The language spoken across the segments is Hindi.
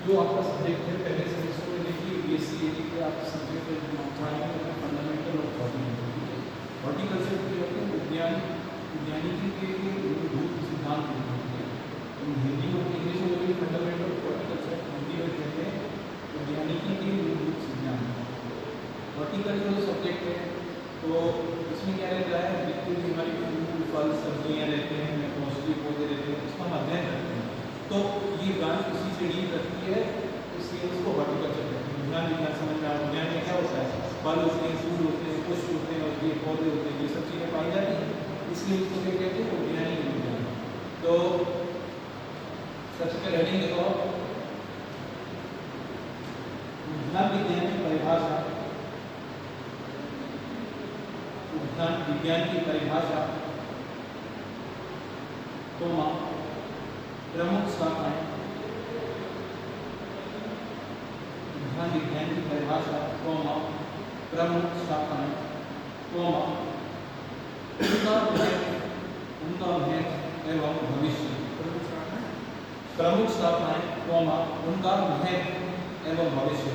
जो आपका सब्जेक्ट है पहले सेमेस्टर में देखिए बीएससी के आप सब्जेक्ट पढ़ाएंगे फंडामेंटल ऑफ हॉर्टिकल्चर। हॉर्टिकल्चर के होते हैं उद्यानिकी के मूलभूत सिद्धांत होते हैं। हिंदी में इंग्लिश में बोलिए फंडामेंटल ऑफ हॉर्टिकल्चर, हिंदी में कहते हैं उद्यानिकी के मूलभूत सिद्धांत। हॉर्टिकल्चर सब्जेक्ट है तो इसमें क्या रहता है, जितनी भी हमारी फूल फल सब्जियाँ रहते हैं, औषधीय पौधे रहते हैं, उसका हम अध्ययन करते हैं। तो ये ब्रांच उसी से डील करती है, इसलिए उसको हॉर्टिकल्चर कहते हैं। विज्ञान विज्ञान समझ में आया, विज्ञान में क्या होता है, फल होते हैं, फूल होते हैं, पुष्प होते हैं, औषधीय पौधे होते हैं, ये सब चीज़ें पाई जाती हैं, इसलिए इसको क्या कहते हैं, वैज्ञानिक विज्ञान। तो सबसे पहले हेडिंग देखो, विज्ञान विज्ञान की परिभाषा। विज्ञान विज्ञान की परिभाषा तो प्रमुख शाखाएं। विज्ञान विज्ञान की परिभाषा प्रमुख शाखाएं उनका महत्व एवं भविष्य। प्रमुख शाखाएं उनका महत्व एवं भविष्य।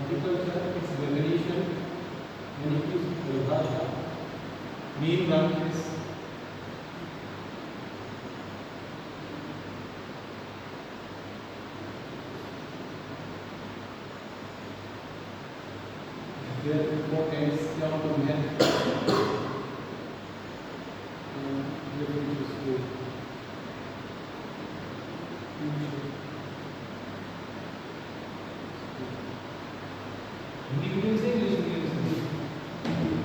Horticulture is definition and it is परिभाषा। Main branches their importance क्या मतलब है, हिंदी मीडियम से इंग्लिश मीडियम से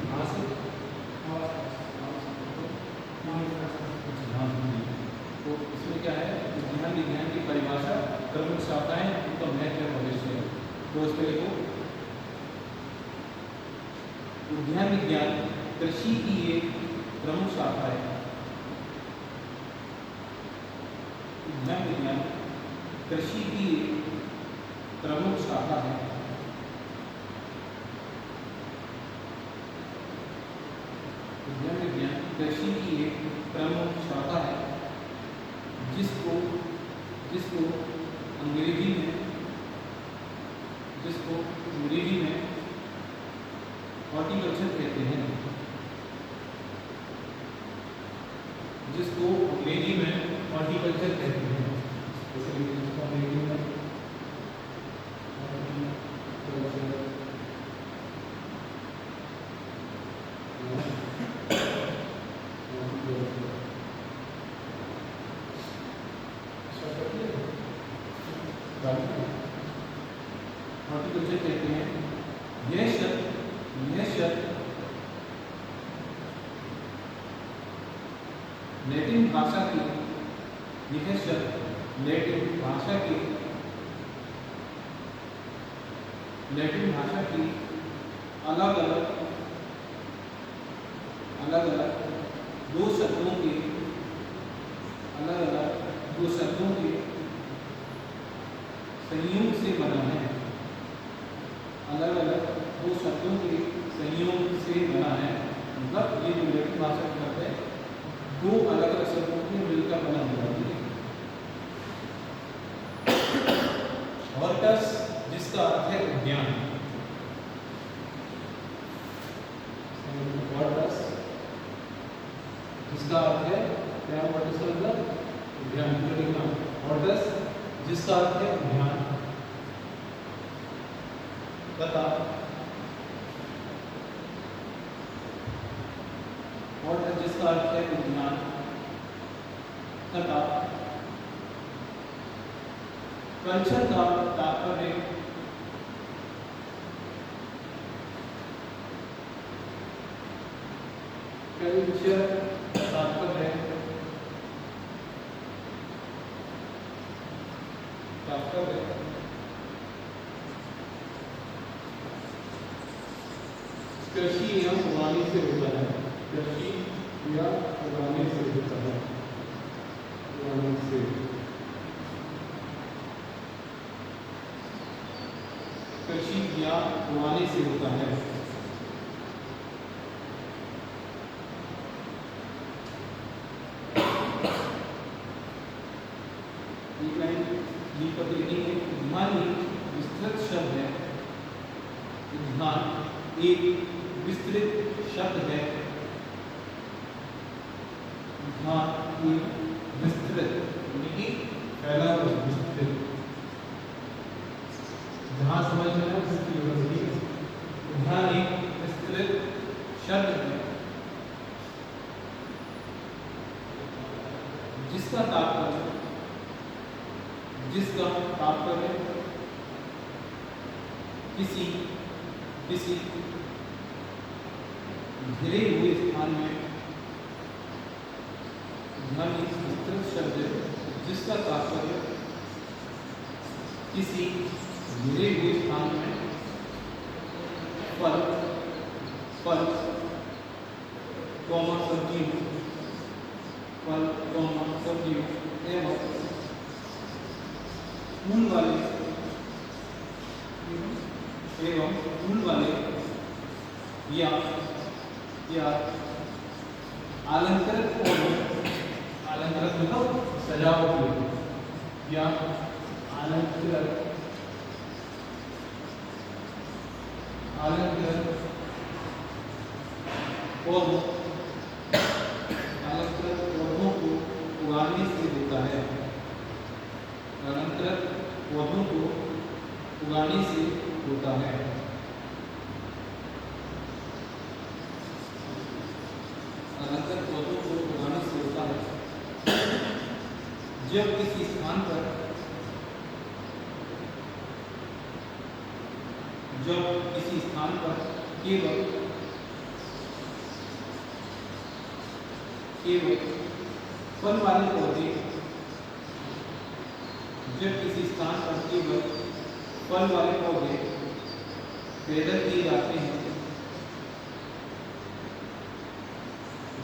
कहाँ से तो इसमें क्या है, विज्ञान विज्ञान की परिभाषा, प्रमुख शाखाएं, उनका महत्व भविष्य। तो इस पे लिखो, विज्ञान विज्ञान कृषि की एक प्रमुख शाखा है। विज्ञान विज्ञान कृषि की एक प्रमुख शाखा है। विज्ञान विज्ञान कृषि की एक प्रमुख शाखा है, जिसको अंग्रेजी में हॉर्टिकल्चर कहते हैं। जिसको अंग्रेजी में हॉर्टिकल्चर कहते हैं। अंग्रेजी में हॉर्टिकल्चर कहते हैं। यह शब्द लैटिन भाषा की अलग अलग दो शब्दों के संयोग से बना है। अलग-अलग दो शब्दों के संयोग से बना है, मतलब ये जो लैटिन भाषा का शब्द है, दो अलग-अलग शब्दों के मिलकर बना हुआ है। हॉर्टस जिसका अर्थ है उद्यान, हॉर्टस जिसका अर्थ है क्या, हॉर्टस का मतलब उद्यान। हॉर्टस जिसका अर्थ है उद्यान तथा और जिसका अर्थ है विज्ञान, कला। कल्चर का तात्पर्य कृषि एवं उगाने से होता है। कृषि या उगाने से होता है। उगाने से कृषि या उगाने से होता है। विज्ञान विस्तृत शब्द है। विज्ञान एक विस्तृत शब्द है। विज्ञान एक विस्तृत फैला हुआ विस्तृत, जहाँ समझ में ना उसकी यूनिवर्सिटी। विज्ञान एक विस्तृत शब्द है जिसका तात्पर्य किसी घिरे हुए स्थान में, विज्ञान एक विस्तृत शब्द है जिसका तात्पर्य किसी घिरे हुए स्थान में फल सब्जियों एवं फूल वाले या अलंकृत मतलब सजावटी या अलंकृत पौधों को उगाने से होता है। अलंकृत पौधों को उगाने से होता है। अलंकृत पौधों को उगाने से होता है जब किसी स्थान पर केवल फल वाले पौधे पैदा किए जाते हैं।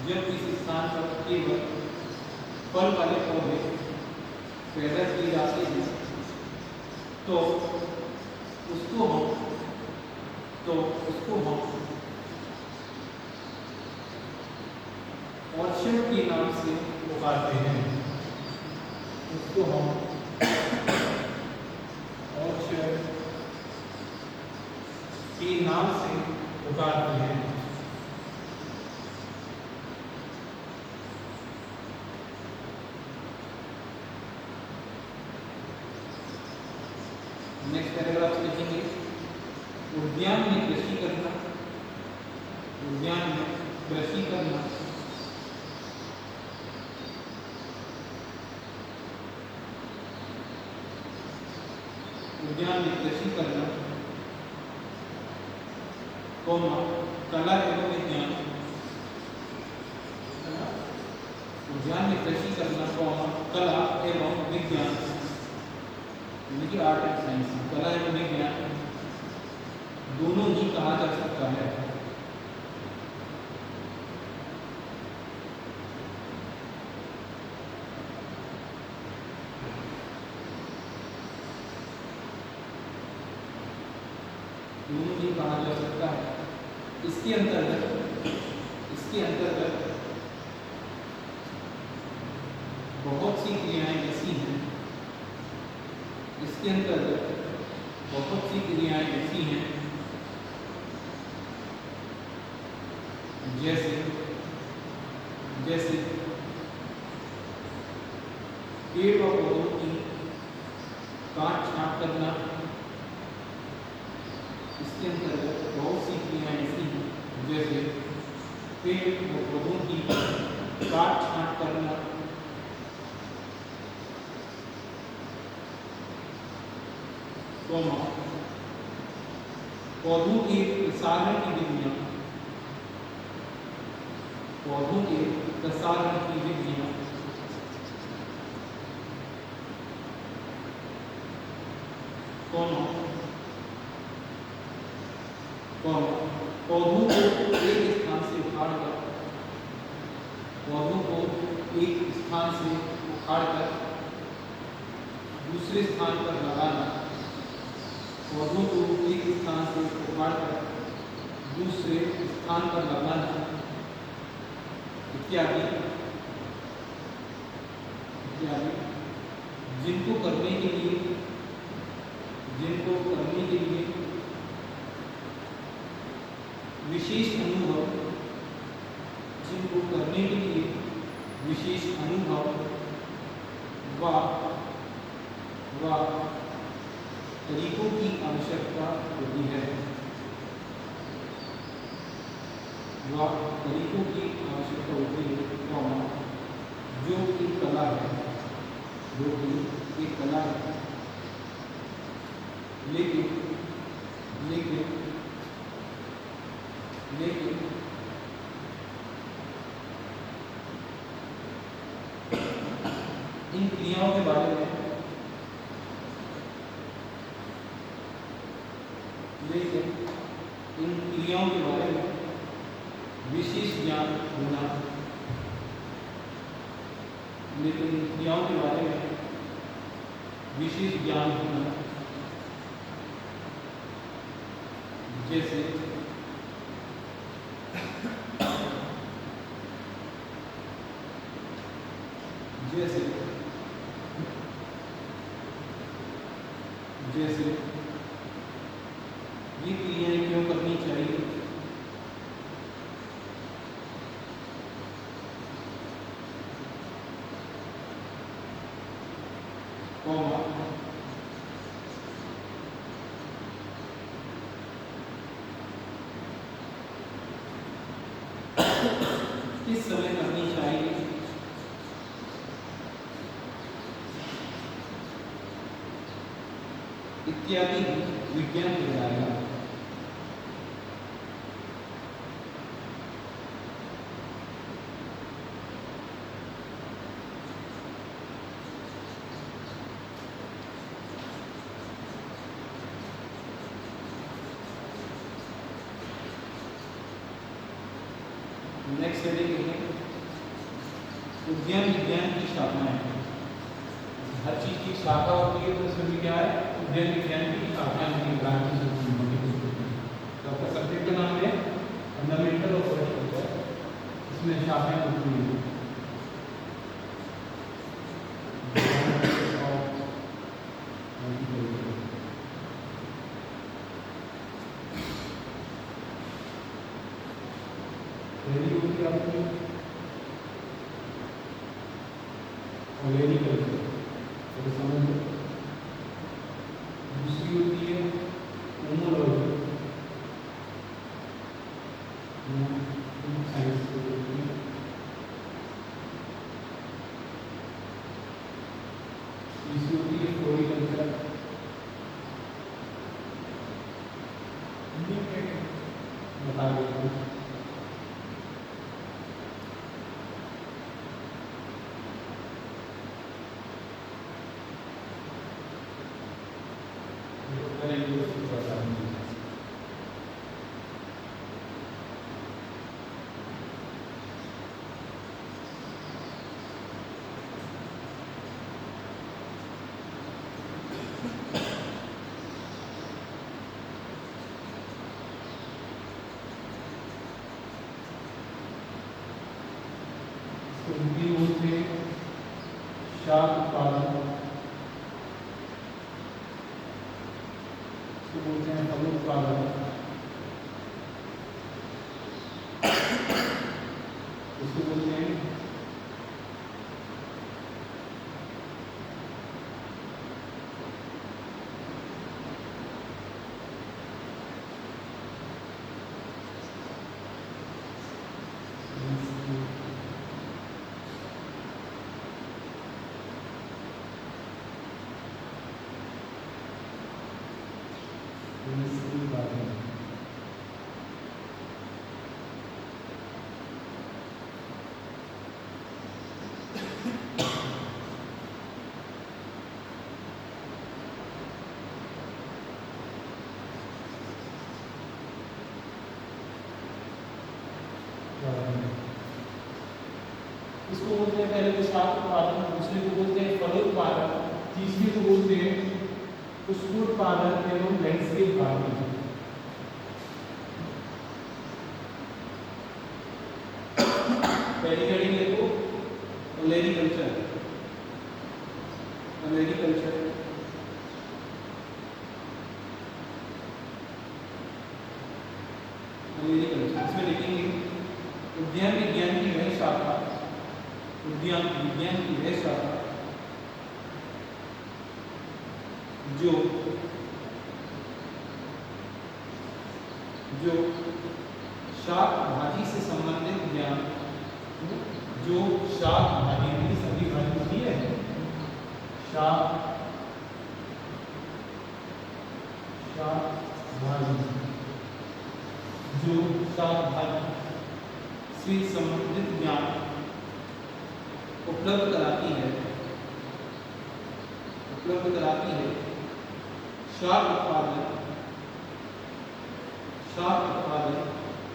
जब किसी स्थान पर केवल फल वाले पौधे पैदा किए जाते हैं तो उसको हम ऑर्चर्ड के नाम से पुकारते हैं। उसको हम ऑर्चर्ड के नाम से पुकारते हैं। नेक्स्ट पैराग्राफ लिखेंगे, उद्यान में कृषि करना। उद्यान में कृषि करना कला एवं विज्ञान। उद्यान में कृषि करना कला एवं विज्ञान, आर्ट एंड साइंस, कला एवं विज्ञान दोनों ही कहा जा सकता है। दोनों ही कहा जा सकता है। इसके अंतर्गत बहुत सी क्रियाएं ऐसी हैं। इसके अंतर्गत बहुत सी क्रियाएं ऐसी हैं जैसे पेड़ और पौधों की काट छांट करना। इसके अंतर्गत बहुत सी क्रियाएं ऐसी हैं जैसे पेड़ और पौधों की काट छांट करना, पौधों के प्रसारण की विधियां, पौधों के प्रसारण की विधियां, पौधों को एक स्थान से उखाड़कर, पौधों को एक स्थान से उखाड़कर दूसरे स्थान पर लगाना, पौधों को एक स्थान से उखाड़कर दूसरे स्थान पर लगाना इत्यादि इत्यादि जिनको करने के लिए विशेष अनुभव, जिनको करने के लिए विशेष अनुभव व तरीकों की आवश्यकता होती है, तरीकों की आवश्यकता होती है, जो कि कला है, जो कि एक कला है। लेकिन इन क्रियाओं के बारे में विशेष ज्ञान होना, लेकिन इन क्रियाओं के बारे में विशेष ज्ञान होना, जैसे ये क्रियाएं क्यों करनी चाहिए, किस समय करनी चाहिए, इत्यादि विज्ञान कहलाएगा। नेक्स्ट हेडिंग है उद्यान विज्ञान की शाखाएं। हर चीज की शाखा होती है, तो इसमें भी क्या है, उद्यान विज्ञान की शाखाएं होती हैं, ब्रांचेस होती हैं। तो आपका सब्जेक्ट का नाम है फंडामेंटल ऑफ हॉर्टिकल्चर, इसमें शाखाएं होती हैं। पहली होती है आपकी ओलेरिकल्चर, तो समझ लो। दूसरी होती है ओमोलॉजी, साइंस की होती है। तीसरी होती है फ्लोरिकल्चर, बता देता हूँ। शाक उत्पादन, इसको बोलते हैं फल उत्पादन, इसको बोलते हैं इसको बोलते हैं पहले तो शाक उत्पादन, दूसरे को बोलते हैं फलोत्पादन, तीसरे को बोलते हैं पुष्पोत्पादन एवं लैंडस्केप गार्डनिंग। पहली हेडिंग देखो, ओलेरीकल्चर। ओलेरीकल्चर इसमें लिखेंगे उद्यान विज्ञान की वह शाखा, उद्यान विज्ञान की वह शाखा जो शाक भाजी से संबंधित ज्ञान, जो शाक भाजी में सभी भाजी होती है, शाक भाजी, जो शाक भाजी से संबंधित ज्ञान उपलब्ध कराती है, शाक उत्पादन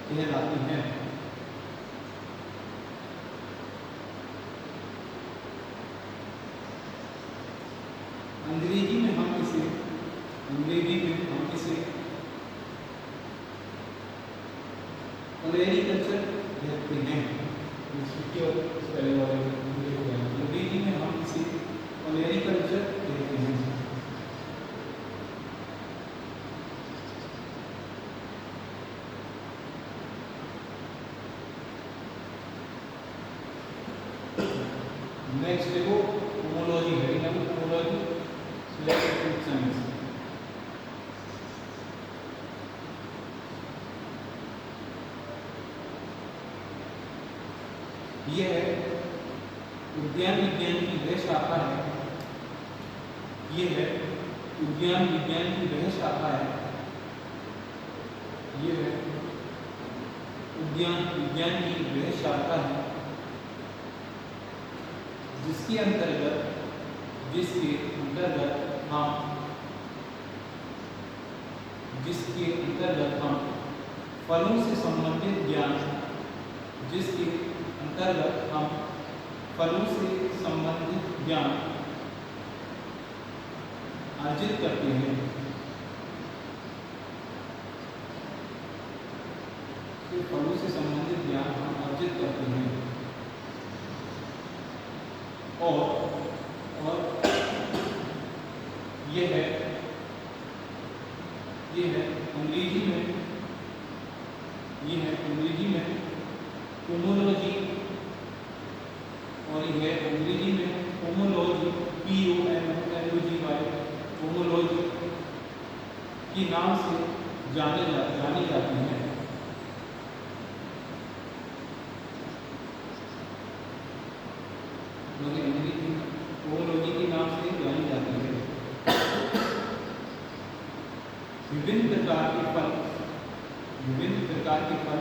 कहलाती है। अंग्रेजी में हम इसे ओलेरीकल्चर कहते हैं। अंग्रेजी में हम इसे ओलेरीकल्चर कहते हैं। नेक्स्ट देखो पोमोलॉजी है, पोमोलॉजी सिलेक्टेड फ्रूट साइंस। यह उद्यान विज्ञान की वह शाखा है, उद्यान विज्ञान की वह शाखा है जिसके अंतर्गत हम फलों से संबंधित ज्ञान अर्जित करते हैं। फलों से संबंधित ज्ञान हम अर्जित करते हैं। और ये है अंग्रेजी में पोमोलॉजी, और ये अंग्रेजी में पोमोलॉजी, POMOLOGY, पोमोलॉजी के नाम से जानी जाती है। पोमोलॉजी के नाम से जानी जाती है। विभिन्न प्रकार के फल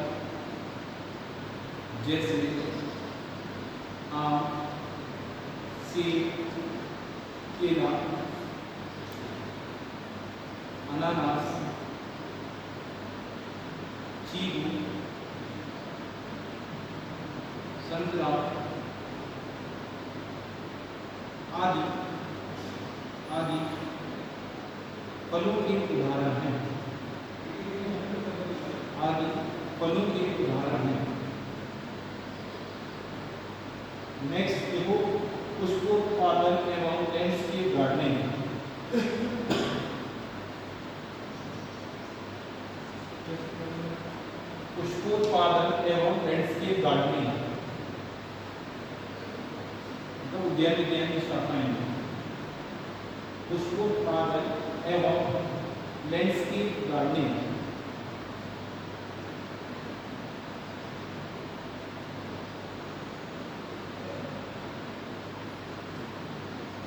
जैसे आम, सेब, केला, अनानास, चीकू, संतरा आदि फलों के उदाहरण हैं। नेक्स्ट देखो पुष्पोत्पादन एवं लैंडस्केप गार्डनिंग। पुष्पोत्पादन एवं लैंडस्केप गार्डनिंग तो उद्यान विज्ञान की शाखाएं हैं। पुष्पोत्पादन एवं लैंडस्केप गार्डनिंग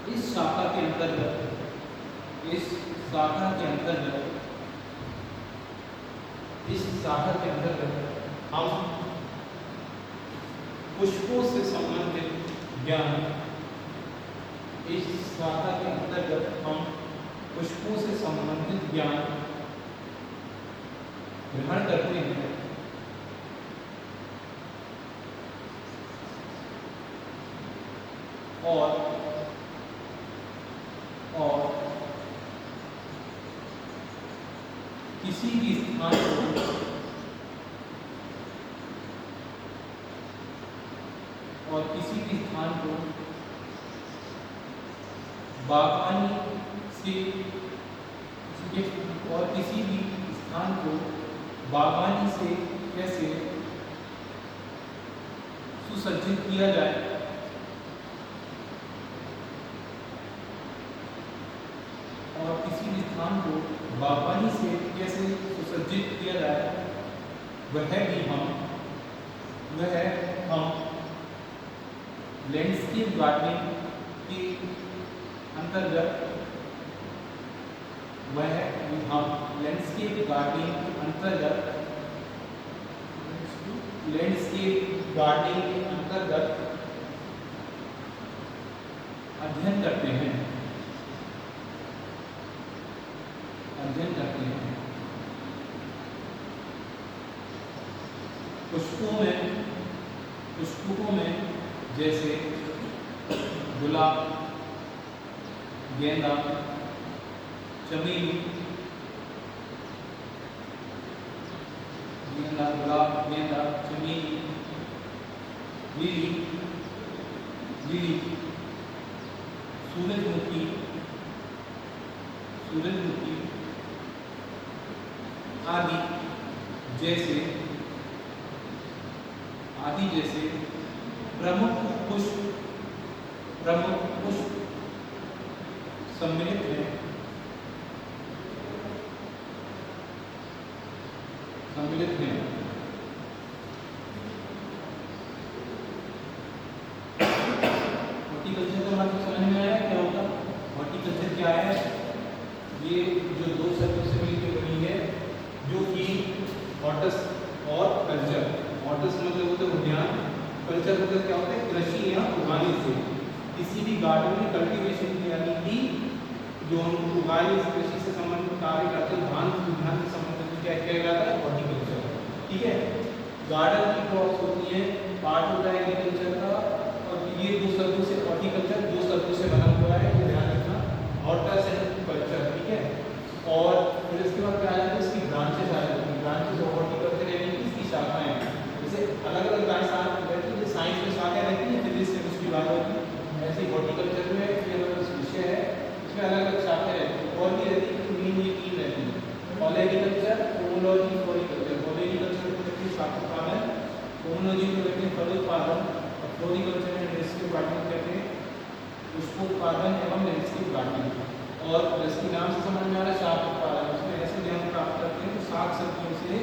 इस शाखा के अंतर्गत हम पुष्पों से संबंधित ज्ञान ग्रहण करते हैं और किसी भी स्थान को बागवानी से कैसे सुसज्जित किया जाए, वह हम लैंडस्केप गार्डनिंग के अंतर्गत अध्ययन करते हैं। पुष्पों में जैसे गुलाब, गेंदा, चमेली, लिली, सूरजमुखी आदि जैसे प्रमुख पुष्प सम्मिलित हैं। हॉर्टिकल्चर का मतलब समझ में आया क्या होगा? हॉर्टिकल्चर क्या है? ये जो दो शब्दों से मिलकर बनी है, जो कि हॉर्टस और कल्चर। हॉर्टस मतलब होता है उद्यान, कल्चर मतलब क्या होता है? कृषि या उगाने से। किसी भी गार्डन में कल्टीवेशन यानी कि जो हम उगाने कृषि से संबंधित कार्य करते हैं, धान से संबंधित क्या कहलाता है? हॉर्टिकल्चर। ठीक है, गार्डन की क्रॉप्स होती है, पार्ट होता है एग्रीकल्चर का, और ये दो शब्दों से हॉर्टिकल्चर दो शब्दों से बना हुआ है, ये ध्यान रखना, हॉर्टस एंड कल्चर। ठीक है, और फिर इसके बाद क्या आ जाता है? इसकी ब्रांचेस आ जाती हैं। ब्रांचेस ऑफ हॉर्टिकल्चर यानी इसकी शाखाएं, जैसे अलग अलग ब्रांच रहती है, साइंस में शाखाएं रहती हैं, फिजिक्स केमिस्ट्री बायोलॉजी, ऐसे हॉर्टिकल्चर में ये विषय है, इसमें अलग अलग शाखाएं रहती हैं। और भी रहती है, मेन ये तीन रहती है, पॉलिनेकल्चर, पोमोलॉजी, फ्लोरिकल्चर। पॉलिनेकल्चर को कहते हैं शाक उत्पादन, पोमोलॉजी को कहते हैं फल उत्पादन, और फ्लोरिकल्चर एंड लैंडस्केप गार्डनिंग कहते हैं पुष्पोत्पादन एवं लैंडस्केप गार्डनिंग। और इसके नाम से समझ में आ रहा है शाक उत्पादन, उसमें ऐसे ज्ञान प्राप्त करते हैं तो साग सब्जियों से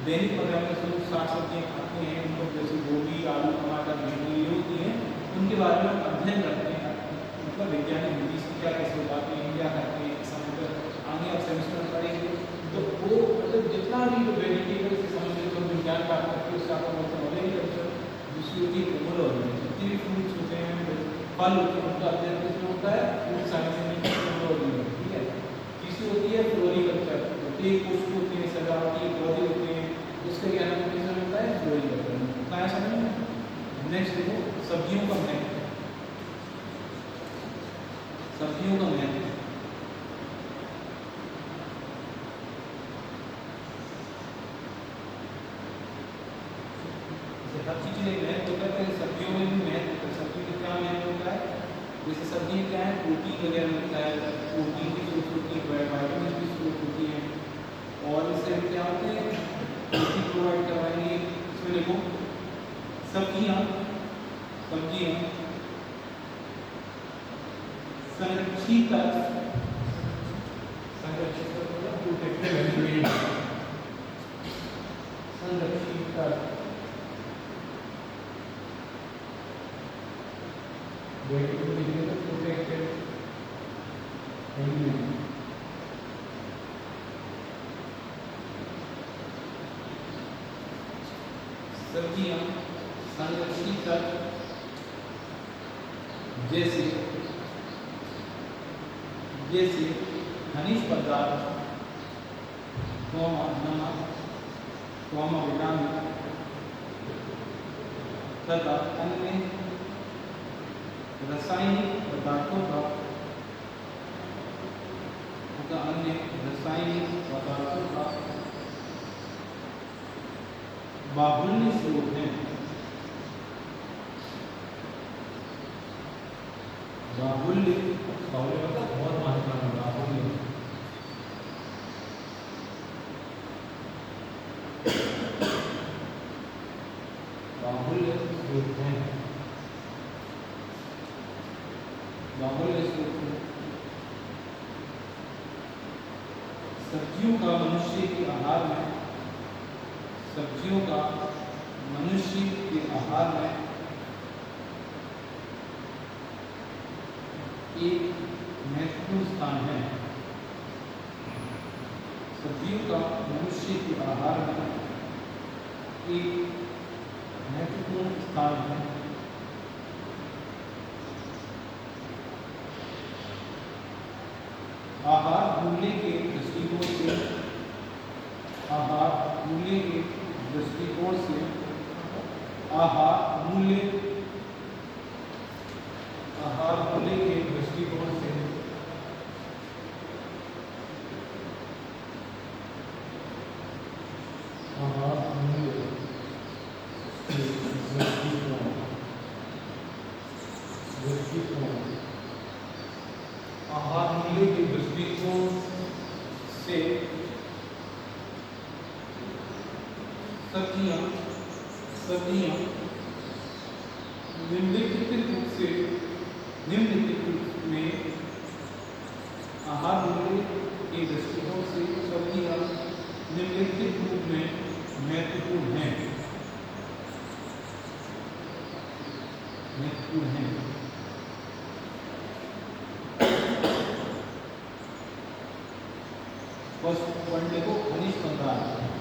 दैनिक पर्यावरण से साग सब्जियाँ खाते हैं, उनको जैसे गोभी, आलू, टमाटर, भिंडी ये होती हैं, उनके बारे में हम अध्ययन करते हैं। मतलब वैज्ञानिक विधि से क्या कैसे उगाते हैं, क्या करते हैं, आगे आप सेमेस्टर में पढ़ेंगे। तो वो मतलब जितना भी वेजिटेबल से संबंधित जो विज्ञान प्राप्त करते हैं उसका आपको मतलब हॉर्टिकल्चर। दूसरी होती है पोमोलॉजी, जितने भी फ्रूट्स होते हैं, फल होते हैं, उनका अध्ययन किसमें होता है? फ्रूट साइंस में, पोमोलॉजी में। ठीक है, तीसरी होती है फ्लोरिकल्चर, पुष्प होते हैं, सजावटी पौधे होते हैं, उसका ज्ञान किसमें होता है? फ्लोरिकल्चर में। क्या समझ में? नेक्स्ट देखो सब्जियों का महत्व। हर चीज़ में महत्व होता है, सब्जियों में भी महत्व होता है। सब्जी में क्या महत्व होता है? जैसे सब्जी क्या है? प्रोटीन वगैरह मिलता है, प्रोटीन की स्रोत होती है, वाइटामिन की स्रोत होती है, और इससे क्या होते हैं? प्रोटीन प्रोवाइड करवाएंगे। इसमें देखो सब्जियाँ संरक्षित सब्जियां संरक्षित जैसे खनिज पदार्थ, नमक, विटामिन तथा अन्य रासायनिक पदार्थों का तथा अन्य रासायनिक पदार्थों का बाहुल्य स्रोत है। बाहुल्य बाहुल्य मतलब बहुत मात्रा में बाहुल्य बाहुल्य स्रोत है। बाहुल्य स्रोत है। सब्जियों का मनुष्य के आहार में सब्जियों का मनुष्य के आहार में एक महत्वपूर्ण स्थान है। सब्जियों का मनुष्य के आहार में एक महत्वपूर्ण स्थान है। आहार मूल्य के दृष्टिकोण से आहार मूल्य के दृष्टिकोण से आहार मूल्य के दृष्टिकोण से आहार मूल्य के दृष्टिकोण आहार मूल्य के दृष्टिकोण से सब्जियां निम्नलिखित रूप में आहार मूल्य के दृष्टिकोण से सब्जियां निम्नलिखित रूप में महत्वपूर्ण हैं। फर्स्ट पढ़ने को खनिज पदार्थ